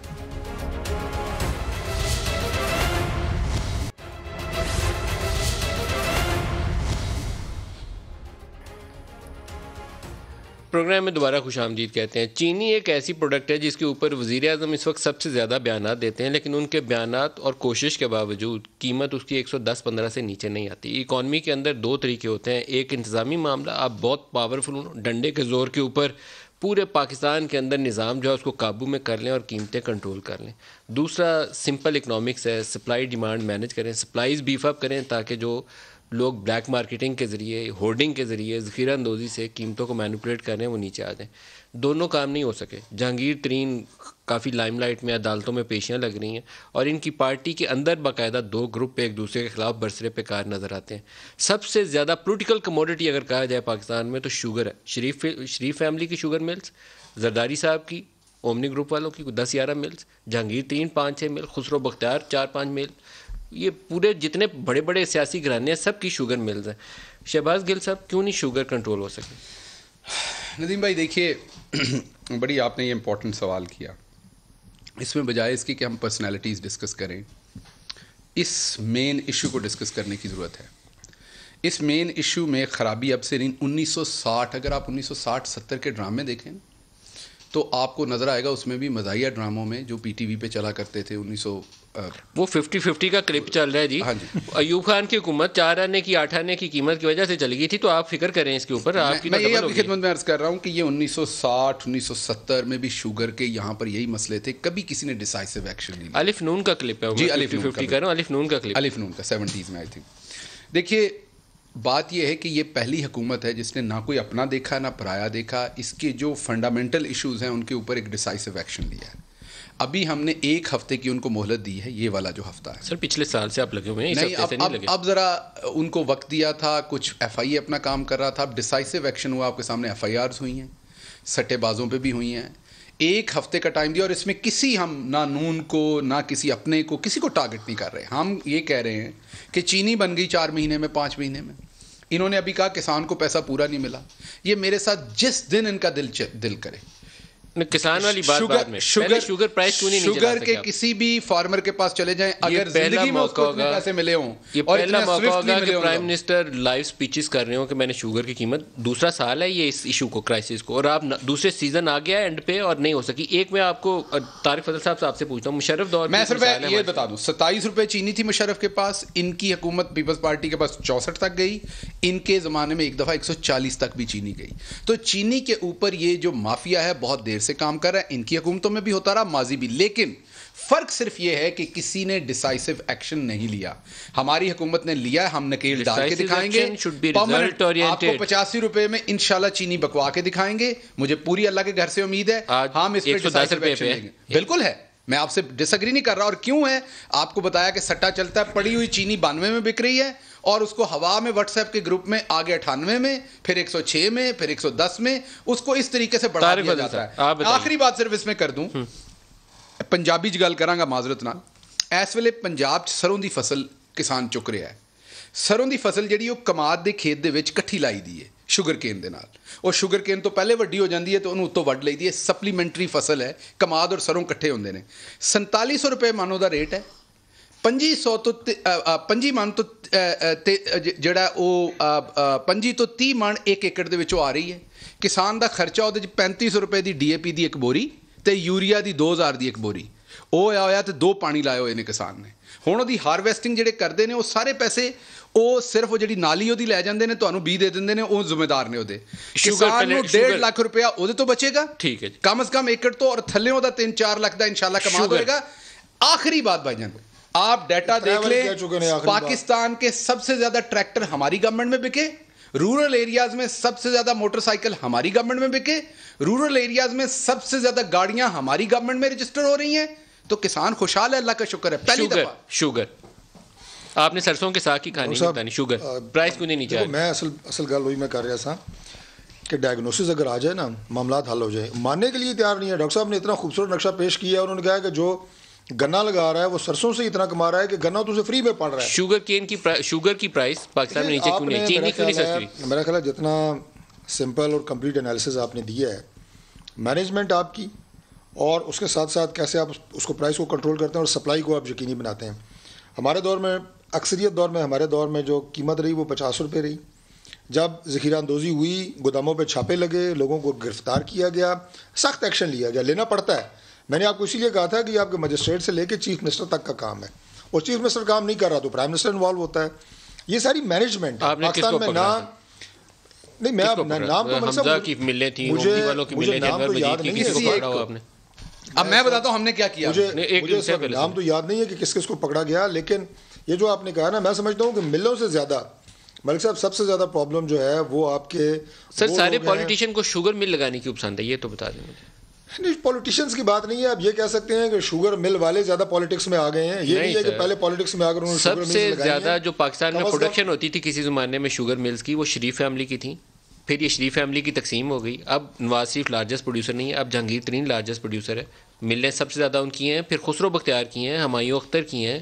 प्रोग्राम में दोबारा खुशामदीद कहते हैं। चीनी एक ऐसी प्रोडक्ट है जिसके ऊपर वज़ीर-ए-आज़म इस वक्त सबसे ज़्यादा बयानात देते हैं, लेकिन उनके बयानात और कोशिश के बावजूद कीमत उसकी 110-15 से नीचे नहीं आती। इकॉनमी के अंदर 2 तरीके होते हैं, एक इंतज़ामी मामला, आप बहुत पावरफुल डंडे के ज़ोर के ऊपर पूरे पाकिस्तान के अंदर निज़ाम जो है उसको काबू में कर लें और कीमतें कंट्रोल कर लें। दूसरा सिंपल इकनॉमिक्स है, सप्लाई डिमांड मैनेज करें, सप्लाईज़ बीफ अप करें ताकि जो लोग ब्लैक मार्केटिंग के ज़रिए, होर्डिंग के ज़रिए, ज़ख़ीरा अंदोज़ी से कीमतों को मैनिपुलेट कर रहे हैं, वो नीचे आ जाएं। दोनों काम नहीं हो सके। जहांगीर तरीन काफ़ी लाइमलाइट में, अदालतों में पेशियाँ लग रही हैं और इनकी पार्टी के अंदर बाकायदा 2 ग्रुप एक दूसरे के ख़िलाफ़ बरसरे पे कार नज़र आते हैं। सबसे ज़्यादा पोलिटिकल कमोडिटी अगर कहा जाए पाकिस्तान में तो शुगर है। शरीफ फैमिली की शुगर मिल्स, जरदारी साहब की, ओमनी ग्रुप वालों की 10-11 मिल्स, जहांगीर 3-5-6 मिल, खुसरो बख्तियार 4-5 मिल, ये पूरे जितने बड़े बड़े सियासी घराने हैं सब की शुगर मिल्स हैं। शहबाज गिल साहब, क्यों नहीं शुगर कंट्रोल हो सके? नदीम भाई देखिए, बड़ी आपने ये इम्पोर्टेंट सवाल किया। इसमें बजाय इसकी कि हम पर्सनालिटीज़ डिस्कस करें, इस मेन इशू को डिस्कस करने की ज़रूरत है। इस मेन इशू में ख़राबी अब से नहीं, 1960, अगर आप 1960-70 के ड्रामे देखें तो आपको नज़र आएगा उसमें भी मज़ाहिया ड्रामों में जो पीटीवी पे चला करते थे 1900 वो 50-50 का क्लिप चल रहा है जी। हाँ जी। अयूब खान की हुकूमत 4 आने की 8 आने की कीमत की वजह से चली गई थी, तो आप फिक्र करें इसके ऊपर। आपकी मैं यही आपकी खिदमत में अर्ज़ कर रहा हूँ कि ये 1960-1970 में भी शुगर के यहाँ पर यही मसले थे, कभी किसी ने डिसाइसिव एक्शन नहीं लिया। अलिफ नून का क्लिप है जी, अलिफ 50 कर रहा हूँ, अलिफ नून का क्लिप, अलिफ नून का 70s में आई थिंक। देखिए बात यह है कि ये पहली हुकूमत है जिसने ना कोई अपना देखा ना पराया देखा, इसके जो फंडामेंटल इश्यूज़ हैं उनके ऊपर एक डिसाइसिव एक्शन लिया है। अभी हमने 1 हफ्ते की उनको मोहलत दी है, ये वाला जो हफ्ता है। सर पिछले साल से आप लगे हुए हैं, नहीं, अब ज़रा उनको वक्त दिया था, कुछ FIA अपना काम कर रहा था, अब डिसाइसिव एक्शन हुआ, आपके सामने FIRs हुई हैं, सट्टेबाजों पे भी हुई हैं। 1 हफ्ते का टाइम दिया और इसमें किसी हम ना नून को ना किसी अपने को किसी को टारगेट नहीं कर रहे। हम ये कह रहे हैं कि चीनी बन गई 4 महीने में, 5 महीने में। इन्होंने अभी कहा किसान को पैसा पूरा नहीं मिला। ये मेरे साथ जिस दिन इनका दिल करे, किसान वाली बात बाद में, शुगर प्राइस क्यों नहीं शुगर के किसी भी फार्मर के पास चले जाएं, अगर जिंदगी में उसको इतने पैसे मिले हों, ये पहला मौका होगा कि प्राइम मिनिस्टर लाइव स्पीचेस कर रहे हो कि मैंने शुगर की कीमत, दूसरा साल है ये इस इशू को, क्राइसिस को, और आप दूसरे सीजन आ गया एंड पे और नहीं हो सकी। एक मैं आपको तारिक फजल साहब से आपसे पूछता हूँ, मुशर्रफ दौर मैं सिर्फ ये बता दूं, 27 रुपए चीनी थी मुशर्रफ के पास, इनकी हुकूमत पीपल्स पार्टी के पास 64 तक गई, इनके ज़माने में एक दफ़ा 140 तक भी चीनी गई। तो चीनी के ऊपर ये जो माफिया है बहुत देर से काम कर रहा है, इनकी हुकूमतों में भी होता रहा, माजी भी। लेकिन फर्क सिर्फ यह है कि किसी ने डिसाइसिव एक्शन नहीं लिया। हमारी हुकूमत ने लिया है, हम नकेल डाल के दिखाएंगे। आपको 85 रुपए में इंशाल्लाह चीनी बकवा के दिखाएंगे। मुझे पूरी अल्लाह के घर से उम्मीद है हम इस पर डिसाइसिव एक्शन लेंगे। बिल्कुल है, मैं आपसे डिसएग्री नहीं कर रहा। और क्यों है, आपको बताया कि सट्टा चलता है, पड़ी हुई चीनी 92 में बिक रही है और उसको हवा में व्हाट्सएप के ग्रुप में आगे 98 में, फिर 106 में, फिर 110 में, उसको इस तरीके से बढ़ा दिया जाता है। आखिरी बात सिर्फ इसमें कर दूं, पंजाबी च गल करांगा माजरत नाल। इस वेले पंजाब च सरों दी फसल किसान चुक रहा है। सरों दी फसल जिहड़ी ओह कमाद दे खेत दे विच इकट्ठी लाई दी है शुगर केन दे नाल, और शुगर केन तो पहले वड्डी हो जाती है तो उन्होंने उत्तों वड्ड लईदी है। सप्लीमेंटरी फसल है, कमाद और सरों इकट्ठे होंदे ने। 4700 रुपए मानो दा रेट है। 2500 तो 25 मन तो ਜਿਹੜਾ ਉਹ 25 ਤੋਂ 30 ਮਣ 1 ਏਕੜ ਦੇ ਵਿੱਚੋਂ ਆ ਰਹੀ ਹੈ। ਕਿਸਾਨ ਦਾ ਖਰਚਾ ਉਹਦੇ 'ਚ 3500 ਰੁਪਏ ਦੀ DAP ਦੀ ਇੱਕ ਬੋਰੀ ਤੇ ਯੂਰੀਆ ਦੀ 2000 ਦੀ ਇੱਕ ਬੋਰੀ ਉਹ ਆਇਆ ਤੇ 2 ਪਾਣੀ ਲਾਏ ਹੋਏ ਨੇ ਕਿਸਾਨ ਨੇ। ਹੁਣ ਉਹਦੀ ਹਾਰਵੈਸਟਿੰਗ ਜਿਹੜੇ ਕਰਦੇ ਨੇ ਉਹ ਸਾਰੇ ਪੈਸੇ ਉਹ ਸਿਰਫ ਉਹ ਜਿਹੜੀ ਨਾਲੀ ਉਹਦੀ ਲੈ ਜਾਂਦੇ ਨੇ, ਤੁਹਾਨੂੰ ਬੀ ਦੇ ਦਿੰਦੇ ਨੇ, ਉਹ ਜ਼ਿੰਮੇਦਾਰ ਨੇ ਉਹਦੇ। ਕਿਸਾਨ ਨੂੰ 1.5 ਲੱਖ ਰੁਪਇਆ ਉਹਦੇ ਤੋਂ ਬਚੇਗਾ, ਠੀਕ ਹੈ, ਕਮ ਸੇ ਕਮ ਏਕੜ ਤੋਂ, ਔਰ ਥੱਲੇ ਉਹਦਾ 3-4 ਲੱਖ ਦਾ ਇਨਸ਼ਾਅੱਲਾ ਕਮਾਦ ਹੋਏਗਾ। आखिरी बात भाईजान, आप डाटा देख लें, पाकिस्तान के सबसे ज्यादा ट्रैक्टर हमारी गवर्नमेंट में बिके, रूरल एरियाज में सबसे ज्यादा मोटरसाइकिल हमारी गवर्नमेंट में बिके, रूरल एरियाज में सबसे ज्यादा गाड़ियां हमारी गवर्नमेंट में रजिस्टर हो रही हैं। तो किसान खुशहाल है, अल्लाह का शुक्र है। पहली दफा शुगर आपने सरसों के साग की कहानी बतानी, शुगर प्राइस क्यों नहीं चाहिए? मैं असल गल वही मैं कर रहा था कि डायग्नोसिस अगर आ जाए ना, मामला हल हो जाए। मानने के लिए तैयार नहीं है। डॉक्टर साहब ने इतना खूबसूरत नक्शा पेश किया है, उन्होंने कहा कि जो गन्ना लगा रहा है वो सरसों से इतना कमा रहा है कि गन्ना तो उसे फ्री में पड़ रहा है। शुगर केन की शुगर की प्राइस पाकिस्तान में नीचे क्यों नहीं, चीनी क्यों नहीं सस्ती? मेरा ख्याल है जितना सिंपल और कंप्लीट एनालिसिस आपने दिया है, मैनेजमेंट आपकी, और उसके साथ साथ कैसे आप उसको प्राइस को कंट्रोल करते हैं और सप्लाई को आप यकीनी बनाते हैं। हमारे दौर में, अक्सरियत दौर में, हमारे दौर में जो कीमत रही वो 50 रुपये रही। जब ज़ख़ीरा अंदोज़ी हुई, गोदामों पे छापे लगे, लोगों को गिरफ्तार किया गया, सख्त एक्शन लिया गया, लेना पड़ता है। मैंने आपको इसीलिए कहा था कि आपके मजिस्ट्रेट से लेकर चीफ मिनिस्टर तक का काम है, और चीफ मिनिस्टर काम नहीं कर रहा तो प्राइम मिनिस्टर इन्वॉल्व होता है। ये सारी मैनेजमेंट पाकिस्तान में ना, नहीं मैं नाम तो हमजा की मिलें थी, मुझे नाम तो याद नहीं है। अब मैं बताता हूँ हमने क्या किया। मुझे नाम तो याद नहीं है कि किस किस को पकड़ा गया, लेकिन ये जो आपने कहा ना, मैं समझता हूँ कि मिलों से ज़्यादा मलिक साहब सबसे ज़्यादा प्रॉब्लम जो है वो आपके सर सारे पॉलिटिशियन को शुगर मिल लगाने की पसंद है, ये तो बता दें मुझे। नहीं, पॉलिटिशियंस की बात नहीं है। अब ये कह सकते हैं कि शुगर मिल वाले ज़्यादा पॉलिटिक्स में आ गए हैं, ये नहीं है कि पहले पॉलिटिक्स में आकर उन्होंने सबसे ज़्यादा जो पाकिस्तान में प्रोडक्शन होती थी किसी ज़माने में शुगर मिल्स की, वो शरीफ फैमिली की थी। फिर ये शरीफ फैमिली की तकसीम हो गई, अब नवाज शरीफ लार्जेस्ट प्रोड्यूसर नहीं है, अब जहांगीर तरीन लार्जेस्ट प्रोड्यूसर है, मिलें सबसे ज़्यादा उनकी हैं, फिर खुसरो बख्तियार की हैं, हुमायूं अख्तर की हैं,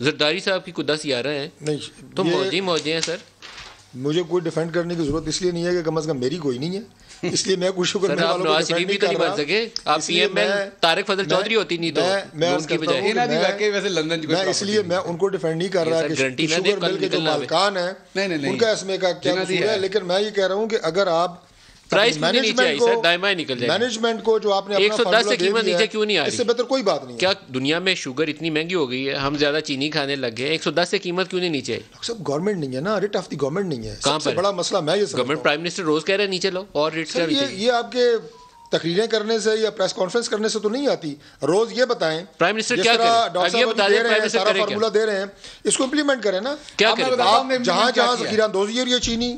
जरदारी साहब की कुछ 10-11 हैं, नहीं तो मौजे हैं सर। मुझे कोई डिफेंड करने की जरूरत इसलिए नहीं है कि कम से कम मेरी कोई नहीं है, इसलिए मैं कुछ शुक्र सर आप नवाज शरीफ भी तो नहीं बन सके, आप पीएमएल तारिक फजल चौधरी होती नहीं तो उनकी बजाय, इसलिए मैं उनको डिफेंड नहीं कर रहा कि शुगर मिल के जो मालिकान है उनका इसमें का क्या कसूर है, लेकिन मैं ये कह रहा हूँ कि अगर आप प्राइस क्यों नीचे आई सर, दायमा निकल जाएगा मैनेजमेंट को जो आपने 110 से कीमत नीचे क्यों नहीं आ रही, इससे बेहतर कोई बात नहीं है। क्या दुनिया में शुगर इतनी महंगी हो गई है, हम ज्यादा चीनी खाने लग गए, 110 से कीमत क्यों नहीं नीचे आई? सब गवर्नमेंट नहीं है ना, रेट ऑफ द गवर्नमेंट नहीं है, सबसे बड़ा मसला मैं ये समझता हूं। गवर्नमेंट प्राइम मिनिस्टर रोज कह रहे हैं नीचे लो और रेट क्या ये आपके तकरीरें करने से या प्रेस कॉन्फ्रेंस करने से तो नहीं आती, रोज ये बताएं प्राइम मिनिस्टर क्या करे, डॉक्टर साहब सारा फार्मूला दे रहे हैं, इसको इंप्लीमेंट करें ना, क्या करें? जहां जहां जखीरा अंदोजी और ये चीनी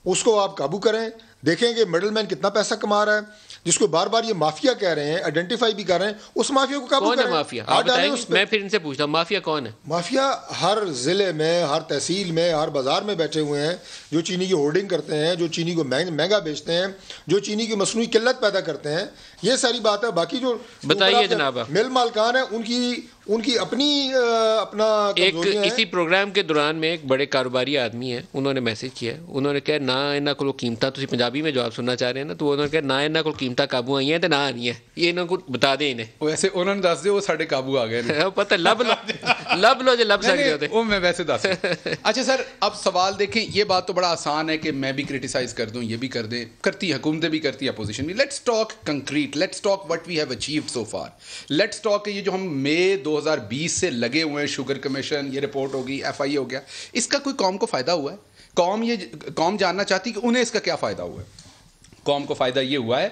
उसको आप काबू करें, देखेंगे मिडलमैन कितना पैसा कमा रहा है, जिसको बार बार ये माफिया कह रहे हैं, आइडेंटिफाई भी कर रहे हैं, उस माफिया को काबू करें। माफिया आप बताएंगे? मैं फिर इनसे पूछता हूँ माफिया कौन है? माफिया हर जिले में, हर तहसील में, हर बाजार में बैठे हुए हैं, जो चीनी की होर्डिंग करते हैं, जो चीनी को महंगा बेचते हैं, जो चीनी की मसनूई किल्लत पैदा करते हैं, ये सारी बात है। बाकी जो बताइए जनाब, मिल मालकान है उनकी अपनी अपना एक इसी प्रोग्राम के दौरान में एक बड़े कारोबारी आदमी है, उन्होंने मैसेज किया, उन्होंने कहा ना इन्हों को कीमत, तुम पंजाबी में जवाब सुनना चाह रहे हैं ना, तो उन्होंने कहा ना इन्हों को कीमत काबू आई है तो ना आनी है, ये इन्होंने बता दें इन्हें। वैसे उन्होंने दस दे वो साढ़े काबू आ गए पता लब लो जो लब सकते होते वो मैं वैसे दस। अच्छा सर, अब सवाल देखें, ये बात तो बड़ा आसान है कि मैं भी क्रिटिसाइज कर दूं, ये भी कर दें, करती हुकूमतें भी करती है, अपोजिशन भी। Let's talk concrete, let's talk what we have achieved so far, let's talk ये जो हम मई 2020 से लगे हुए हैं, शुगर कमीशन, ये रिपोर्ट होगी, FIA हो गया, इसका कोई कौम को फायदा हुआ है? कौम जानना चाहती कि उन्हें इसका क्या फायदा हुआ है? कौम को फायदा ये हुआ है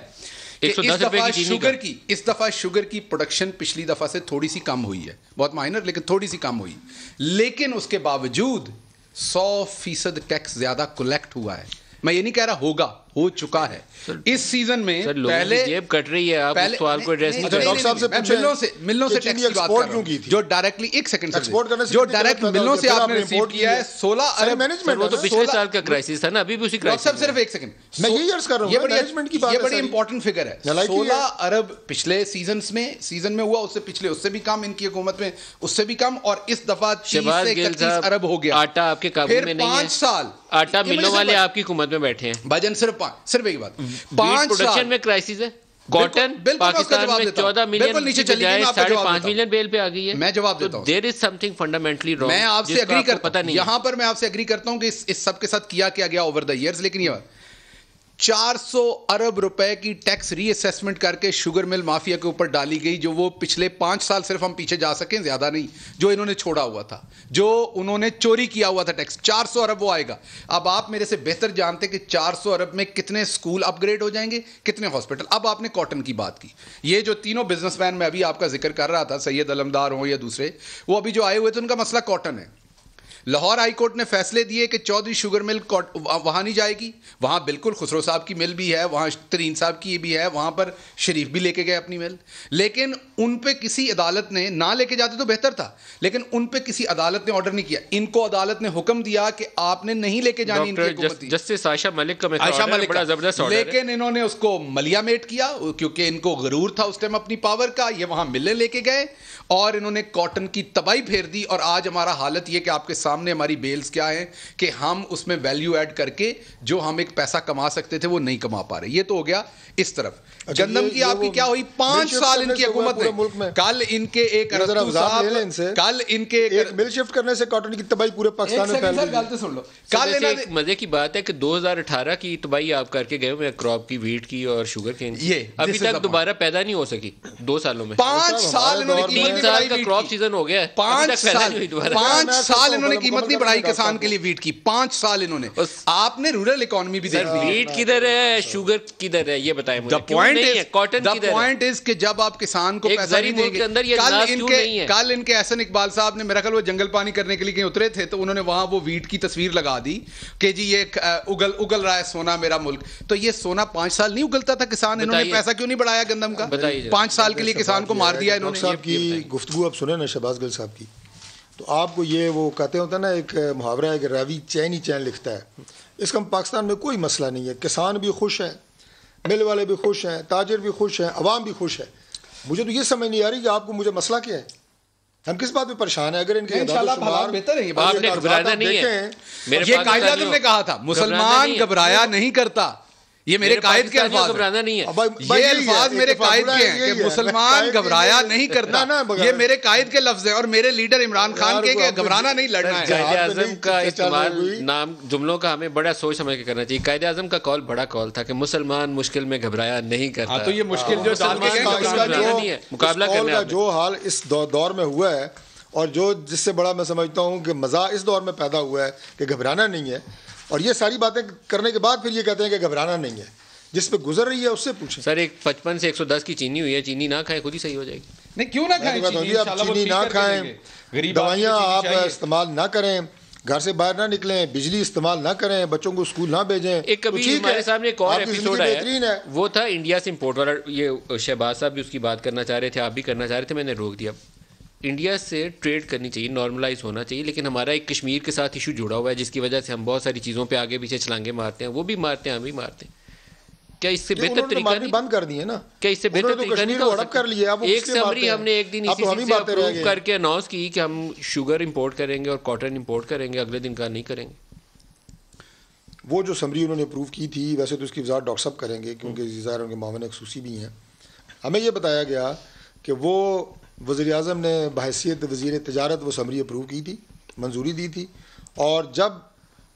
कि इस दफा शुगर की प्रोडक्शन पिछली दफा से थोड़ी सी कम हुई है, बहुत माइनर लेकिन थोड़ी सी कम हुई, लेकिन उसके बावजूद 100% टैक्स ज्यादा कलेक्ट हुआ है। मैं ये नहीं कह रहा होगा, हो चुका है इस सीजन में। पहले जेब कट रही है, आप उस सवाल को एड्रेस नहीं कर रहे। डॉक्टर साहब से मिलों से टैक्स की बात कर रहा हूं, जो डायरेक्टली एक सेकंड जो डायरेक्ट मिलों से आपने रिसीव किया है 16 अरब मैनेजमेंट, वो तो पिछले साल का क्राइसिस था ना, अभी भी उसी क्राइसिस। सब सिर्फ एक सेकंड, मैं यही अर्ज कर रहा हूं, मैनेजमेंट की बात है, ये बड़ी इंपॉर्टेंट फिगर है। 16 अरब पिछले सीजन में हुआ, उससे पिछले उससे भी कम, इनकी हुकूमत में उससे भी कम, और इस दफा 30 से 31 अरब हो गया। आटा आपके काबू में नहीं है, 5 साल आटा मिलों वाले आपकी हुकूमत में बैठे हैं। भजन सिर्फ एक बात, 5 प्रोडक्शन में क्राइसिस है। कॉटन पाकिस्तान में 14 मिलियन नीचे चली गई, 5.5 मिलियन बेल पे आ गई है। मैं जवाब देता हूं, there is something fundamentally wrong. मैं आपसे एग्री करता हूं, यहां पर मैं आपसे एग्री करता हूं कि इस सब के साथ किया गया ओवर द इयर्स, लेकिन ये 400 अरब रुपए की टैक्स रीअसेसमेंट करके शुगर मिल माफिया के ऊपर डाली गई, जो वो पिछले 5 साल सिर्फ हम पीछे जा सकें, ज्यादा नहीं, जो इन्होंने छोड़ा हुआ था, जो उन्होंने चोरी किया हुआ था टैक्स, 400 अरब वो आएगा। अब आप मेरे से बेहतर जानते कि 400 अरब में कितने स्कूल अपग्रेड हो जाएंगे, कितने हॉस्पिटल। अब आपने कॉटन की बात की, ये जो तीनों बिजनेसमैन मैं अभी आपका जिक्र कर रहा था, सैयद अलमदार हो या दूसरे, वो अभी जो आए हुए थे, उनका मसला कॉटन है। लाहौर हाई कोर्ट ने फैसले दिए कि चौधरी शुगर मिल वहां नहीं जाएगी, वहां बिल्कुल खुसरो साहब की मिल भी है, वहां तरीन साहब की भी है, वहां पर शरीफ भी लेके गए अपनी मिल, लेकिन उन पे किसी अदालत ने, ना लेके जाते तो बेहतर था, लेकिन उन पे किसी अदालत ने ऑर्डर नहीं किया। इनको अदालत ने हुक्म दिया कि आपने नहीं लेके जानी इनकी हुकूमत। जस्टिस आयशा मलिक का बड़ा जबरदस्त ऑर्डर, लेकिन इन्होंने उसको मलियामेट किया क्योंकि इनको गरूर था उस टाइम अपनी पावर का। ये वहां मिलें लेके गए और इन्होंने कॉटन की तबाही फेर दी, और आज हमारा हालत ये कि आपके सामने हमारी बेल्स क्या है कि हम उसमें वैल्यू ऐड करके जो हम एक पैसा कमा सकते थे वो नहीं कमा पा रहे। ये तो हो गया इस तरफ। गंदम की आपकी क्या हुई, 5 साल इनकी हुकूमत में, कल इनके एक कल इनके एक मिल शिफ्ट करने से कॉटन की तबाही पूरे पाकिस्तान में फैल गई। सुन लो, कल एक मजे की बात है कि 2018 की तबाही आप करके गए हुए क्रॉप की, वीट की और शुगर केन, ये अभी तक दोबारा पैदा नहीं हो सकी 2 सालों में। 5 साल इन्होंने 3 साल का क्रॉप सीजन हो गया है, 5 साल इन्होंने कीमत नहीं बढ़ाई किसान के लिए वीट की, 5 साल इन्होंने। आपने रूरल इकोनॉमी भी देखी, वीट किधर है, शुगर किधर है, ये बताएं मुझे। कॉटन की पॉइंट इज कि जब आप किसान को पैसा नहीं देंगे, कल इनके एहसन इकबाल साहब ने, मेरा ख्याल वो जंगल पानी करने के लिए कहीं उतरे थे, तो उन्होंने वहां वो वीट की तस्वीर लगा दी कि जी ये उगल रहा है सोना मेरा मुल्क। तो ये सोना 5 साल नहीं उगलता था किसान, इन्होंने पैसा क्यों नहीं बढ़ाया गंदम का? 5 साल के लिए किसान को मार दिया इन्होंने। साहब की गुफ्तगू आप सुने ना शहबाज गिल साहब की, तो आपको ये वो कहते होता है ना, एक मुहावरा है कि रावी चैन ही चैन लिखता है। इसका पाकिस्तान में कोई मसला नहीं है, किसान भी खुश हैं, मिल वाले भी खुश हैं, ताजिर भी खुश हैं, अवाम भी खुश है। मुझे तो ये समझ नहीं आ रही कि आपको मुझे मसला क्या है, हम किस बात पे परेशान है? अगर इनके बेहतर है, आपने घबराना नहीं है। ये कायदे आज़म ने कहा था मुसलमान घबराया नहीं करता, ये मेरे कायद के अल्फाज घबराना नहीं है, ये अल्फाज मेरे कायद के हैं कि मुसलमान घबराया नहीं करता, ये मेरे कायद के लफ्ज हैं और मेरे लीडर इमरान खान के घबराना नहीं लड़ना है। कायदे आज़म का इस्तेमाल नाम जुमलों का हमें बड़ा सोच समझ के करना चाहिए। कायदे आज़म का कॉल बड़ा कॉल था कि मुसलमान मुश्किल में घबराया नहीं करता। तो ये मुश्किल जो मुकाबला करना है, जो हाल इस दौर में हुआ है और जो जिससे बड़ा मैं समझता हूँ कि मज़ा इस दौर में पैदा हुआ है कि घबराना नहीं है, और ये सारी बातें करने के बाद फिर ये कहते हैं कि घबराना नहीं है। जिस पे गुजर रही है उससे पूछें। सर एक 55 से 110 की चीनी हुई है, चीनी ना खाएं खुद ही सही हो जाएगी। नहीं क्यों ना खाएं, चीनी ना खाएं, दवाइयाँ आप इस्तेमाल ना करें, घर से बाहर ना निकलें, बिजली इस्तेमाल ना करें, बच्चों को स्कूल ना भेजें। एक कभी हमारे सामने एक और एपिसोड आया, वो था इंडिया से इंपोर्ट वाला, ये शहबाज साहब भी उसकी बात करना चाह रहे थे, आप भी करना चाह रहे थे, मैंने रोक दिया। इंडिया से ट्रेड करनी चाहिए, नॉर्मलाइज होना चाहिए, लेकिन हमारा एक कश्मीर के साथ इशू जुड़ा हुआ है जिसकी वजह से हम बहुत सारी चीज़ों पे आगे पीछे छलांगे मारते हैं, वो भी मारते हैं, हम भी मारते हैं। क्या इससे बेहतर तरीका नहीं? बंद कर दिए ना, क्या इससे बेहतर तरीका नहीं हो सकता? एक समरी हमने एक दिन इसी से अप्रूव करके अनाउंस की कि हम शुगर इंपोर्ट करेंगे और कॉटन इंपोर्ट करेंगे, अगले दिन का नहीं करेंगे। वो जो समरी उन्होंने अप्रूव की थी, वैसे तो उसकी वजाहत डॉक्टर साहब करेंगे क्योंकि ज़ाहिर उनके मामले खसूसी भी हैं। हमें ये बताया गया कि वो वज़ीर आज़म ने बहैसियत वज़ीर तिजारत वो समरी अप्रूव की थी, मंजूरी दी थी, और जब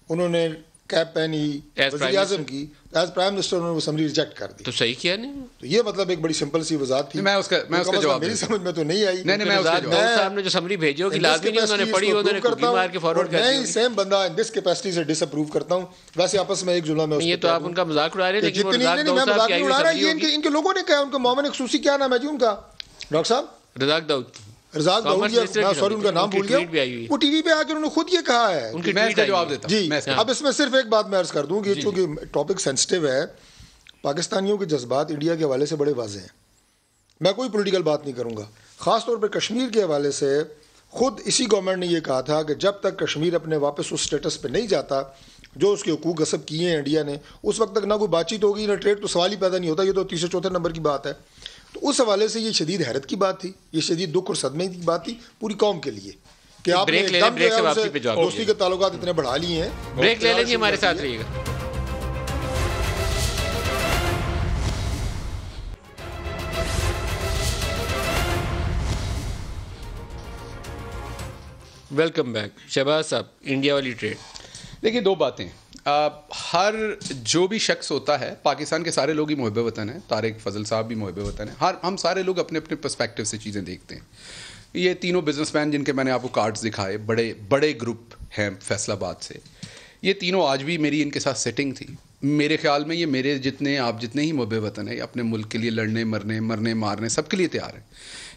उन्होंने कैब पहनी वज़ीर आज़म की एज प्राइम मिनिस्टर, उन्होंने वो समरी रिजेक्ट कर दी। तो सही किया नहीं? तो ये मतलब एक बड़ी सिंपल सी वजाहत थी। मैं उसका जवाब मेरी समझ में तो नहीं आई। नहीं मैं उसका जवाब, साहब ने जो समरी भेजी होगी लाजमी नहीं उन्होंने पढ़ी, उन्होंने कुकी मार के फॉरवर्ड कर दी। मैं सेम बंदा इन दिस कैपेसिटी से डिसअप्रूव करता हूं। वैसे आपस में एक जुमला में ये तो आप उनका मजाक उड़ा रहे हैं, लेकिन मैं मजाक नहीं उड़ा रहा, ये इनके लोगों ने कहा, उनका मोमिन खसूसी क्या नाम है जी उनका, डॉक्टर साहब रज़ाक दाऊद, सॉरी उनका नाम भूल गया, वो टीवी पे आकर उन्होंने खुद ये कहा है। मैं इसका जवाब देता हूं जी। अब इसमें सिर्फ एक बात मैं अर्ज कर दूं कि चूंकि टॉपिक सेंसिटिव है, पाकिस्तानियों के जज्बात इंडिया के हवाले से बड़े वाज़ेह हैं। मैं कोई पॉलिटिकल बात नहीं करूंगा। ख़ास तौर पर कश्मीर के हवाले से खुद इसी गवर्नमेंट ने यह कहा था कि जब तक कश्मीर अपने वापस उस स्टेटस पे नहीं जाता जो उसके हुकूक गसब किए हैं इंडिया ने, उस वक्त तक ना कोई बातचीत होगी ना ट्रेड, तो सवाल ही पैदा नहीं होता। ये तो तीसरे चौथे नंबर की बात है। तो उस हवाले से ये शदीद हैरत की बात थी, ये शदीद दुख और सदमे की बात थी पूरी कौम के लिए कि आपने दोस्ती के ताल्लुकात इतने बढ़ा लिए हैं। ब्रेक ले लेंगे, हमारे साथ रहिएगा। Welcome back. शहबाज साहब, इंडिया वाली ट्रेड, देखिए दो बातें, हर जो भी शख्स होता है, पाकिस्तान के सारे लोग ही मुहब्बे वतन हैं, तारिक फजल साहब भी मुहब्बे वतन हैं, हम सारे लोग अपने अपने पर्सपेक्टिव से चीज़ें देखते हैं। ये तीनों बिजनेसमैन जिनके मैंने आपको कार्ड्स दिखाए, बड़े बड़े ग्रुप हैं फैसलाबाद से, ये तीनों आज भी मेरी इनके साथ सेटिंग थी। मेरे ख्याल में ये मेरे जितने आप जितने ही मुहब्बे वतन है, अपने मुल्क के लिए लड़ने मरने मारने सब के लिए तैयार हैं,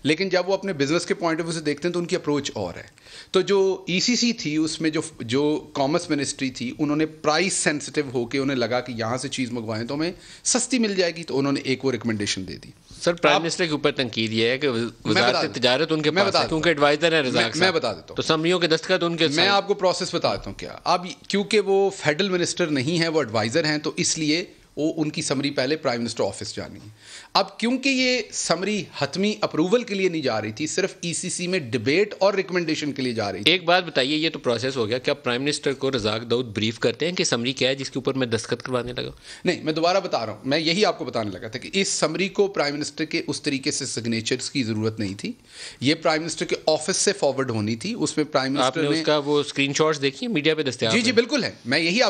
लेकिन जब वो अपने बिजनेस के पॉइंट ऑफ व्यू से देखते हैं तो उनकी अप्रोच और है। तो जो ईसीसी थी उसमें जो कॉमर्स मिनिस्ट्री थी, उन्होंने प्राइस सेंसिटिव होकर उन्हें लगा कि यहाँ से चीज़ मंगवाएं तो हमें सस्ती मिल जाएगी, तो उन्होंने एक वो रिकमेंडेशन दे दी। सर प्राइम मिनिस्टर के ऊपर तनकीद ये है कि वज़ारत तिजारत उनके पास है, क्योंकि एडवाइजर है रज़ाक साहब। मैं बता देता हूँ, तो समरियों के दस्तखत उनके, मैं आपको प्रोसेस बता देता हूँ क्या। अब क्योंकि वो फेडरल मिनिस्टर नहीं है, वो एडवाइज़र हैं, तो इसलिए वो उनकी समरी पहले प्राइम मिनिस्टर ऑफिस जानी है। अब क्योंकि ये समरी हतमी अप्रूवल के लिए नहीं जा रही थी, सिर्फ ईसीसी में डिबेट और रिकमेंडेशन के लिए जा रही थी। एक बात बताइए, ये तो प्रोसेस हो गया, क्या प्राइम मिनिस्टर को रज़ाक दाऊद ब्रीफ करते हैं कि समरी क्या है जिसके ऊपर मैं दस्तखत करवाने लगा? नहीं, मैं दोबारा बता रहा हूँ, मैं यही आपको बताने लगा था कि इस समरी को प्राइम मिनिस्टर के उस तरीके से सिग्नेचर्स की ज़रूरत नहीं थी, ये प्राइम मिनिस्टर के ऑफिस से फॉरवर्ड होनी थी। उसमें प्राइम मिनिस्टर ने उसका वो स्क्रीनशॉट्स देखिए, मीडिया पे दस्तयाब। जी बिल्कुल है, मैं यही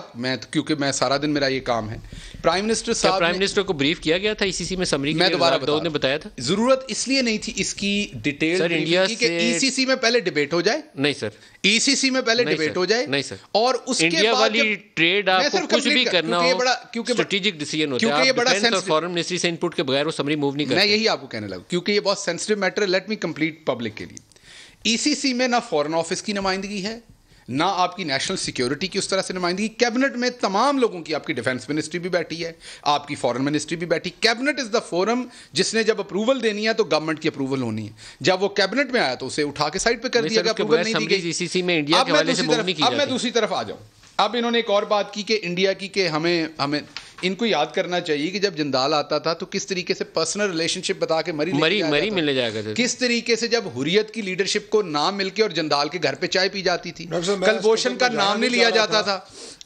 क्योंकि मैं सारा दिन मेरा ये काम है। प्राइम मिनिस्टर साहब, प्राइम मिनिस्टर को ब्रीफ किया गया था ईसीसी में समरी? मैं दोबारा ने बताया था जरूरत इसलिए नहीं थी इसकी डिटेल सर, इंडिया की ईसीसी में पहले डिबेट हो जाए। नहीं सर, ईसीसी में पहले डिबेट हो जाए। नहीं सर, और उसके इंडिया बाद वाली ट्रेड आपको कुछ भी करना हो, क्योंकि स्ट्रेटेजिक डिसीजन होता है, डिफेंस और फॉरेन मिनिस्ट्री से इनपुट के बगैर वो समरी मूव नहीं करते। मैं यही आपको कहने लगा, क्योंकि ये बहुत सेंसिटिव मैटर है। लेट मी कंप्लीट पब्लिक के लिए। ईसीसी में ना फॉरेन ऑफिस की नुमाइंदगी है, ना आपकी नेशनल सिक्योरिटी की उस तरह से नुमाइंदगी। कैबिनेट में तमाम लोगों की, आपकी डिफेंस मिनिस्ट्री भी बैठी है, आपकी फॉरेन मिनिस्ट्री भी बैठी। कैबिनेट इज द फोरम जिसने जब अप्रूवल देनी है तो गवर्नमेंट की अप्रूवल होनी है। जब वो कैबिनेट में आया तो उसे उठा के साइड पे कर दिया गया, अप्रूवल नहीं दी गई। ईसीसी में इंडिया के हवाले से मूव नहीं की जाती। अब मैं दूसरी तरफ आ जाऊं, अब इन्होंने एक और बात की कि इंडिया की कि हमें इनको याद करना चाहिए कि जब जिंदाल आता था तो किस तरीके से पर्सनल रिलेशनशिप बता के मरी मिलने जाएगा था। किस तरीके से जब हुर्रियत की लीडरशिप को नाम मिलके और जिंदाल के घर पे चाय पी जाती थी, कलभूषण का नाम नहीं लिया जाता था।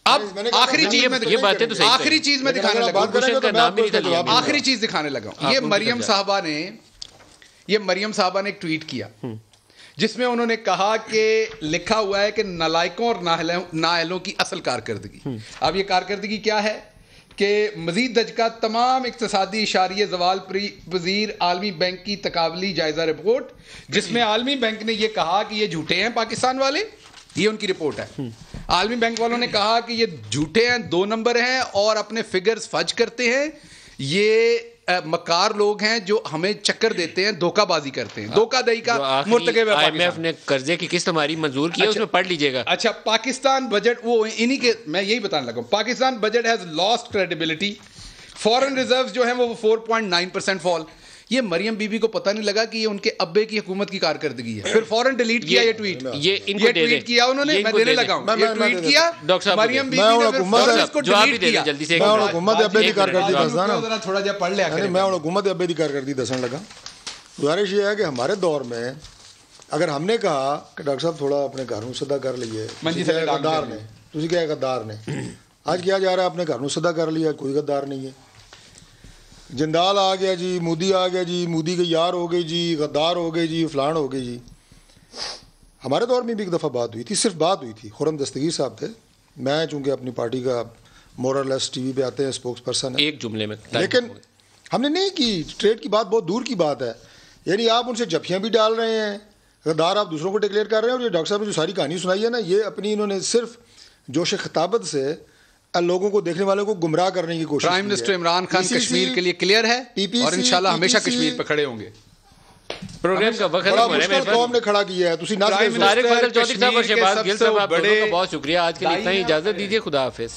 अब आखिरी चीज में ये बातें तो आखिरी चीज में दिखाने लगा, आखिरी चीज दिखाने लगा। ये मरियम साहबा ने एक ट्वीट किया जिसमें उन्होंने कहा कि लिखा हुआ है कि नालायकों और नाअहलों की असल कारकर्दगी। अब ये कारकर्दगी क्या है कि मजीद दजका तमाम इक्तसादी इशारिये ज़वाल पजीर आलमी बैंक की तकाबली जायजा रिपोर्ट, जिसमें आलमी बैंक ने यह कहा कि ये झूठे हैं पाकिस्तान वाले, ये उनकी रिपोर्ट है। आलमी बैंक वालों ने कहा कि ये झूठे हैं, 2 नंबर हैं और अपने फिगर्स फज करते हैं, ये मकार लोग हैं जो हमें चक्कर देते हैं, धोखाबाजी करते हैं, धोखाधड़ी का मुर्तकब है। IMF ने कर्जे की किस्त हमारी मंजूर की है, उसमें पढ़ लीजिएगा। अच्छा, पाकिस्तान बजट, वो इन्हीं के मैं यही बताने लगा हूं, Pakistan budget has lost credibility, foreign reserves जो हैं वो 4.9% फॉल। ये मरियम बीबी को पता नहीं लगा कि ये उनके अब्बे की हुकूमत की कारकर्दगी है। फिर फौरन डिलीट किया ये ट्वीट, ये ट्वीट किया उन्होंने, मैं देने लगा हूं, ये ट्वीट किया डॉक्टर साहब मरियम बीबी ने इसको डिलीट किया। जल्दी से मैं हुकूमत अब्बे दी कारकर्दगी दसदा ना, जरा थोड़ा जा पढ़ ले आखिर मैं हुकूमत अब्बे दी कारकर्दगी दसन लगा। गुजारिश ये है कि हमारे दौर में अगर हमने कहा कि डॉक्टर साहब थोड़ा अपने घर में सदा कर लिए, गद्दार ने, तुझे क्या गद्दार ने, आज किया जा रहा है अपने घर में सदा कर लिया, कोई गद्दार नहीं है। जिंदाल आ गया जी, मोदी आ गया जी, मोदी के यार हो गए जी, गद्दार हो गए जी, फलान हो गए जी। हमारे दौर में भी एक दफ़ा बात हुई थी, सिर्फ बात हुई थी, खुर्रम दस्तगीर साहब थे, मैं चूँकि अपनी पार्टी का मोरलेस टीवी पे आते हैं, स्पोक्स पर्सन है, एक जुमले में, लेकिन हमने नहीं की। ट्रेड की बात बहुत दूर की बात है, यानी आप उनसे जफियाँ भी डाल रहे हैं, गद्दार आप दूसरों को डिक्लेयर कर रहे हैं। और ये डॉक्टर साहब ने जो सारी कहानी सुनाई है ना, ये अपनी इन्होंने सिर्फ जोश खिताबत से लोगों को, देखने वालों को गुमराह करने की कोशिश। प्राइम मिनिस्टर इमरान खान कश्मीर के लिए क्लियर है और इंशाल्लाह हमेशा कश्मीर पर खड़े होंगे। प्रोग्राम का वक्त बड़ा मुश्किल कौम ने खड़ा किया है। तारिक फजल चौधरी साहब और शहबाज गिल साहब, आप दोनों का बहुत शुक्रिया। आज के लिए इतना ही, इजाजत दीजिए, खुदा हाफिज।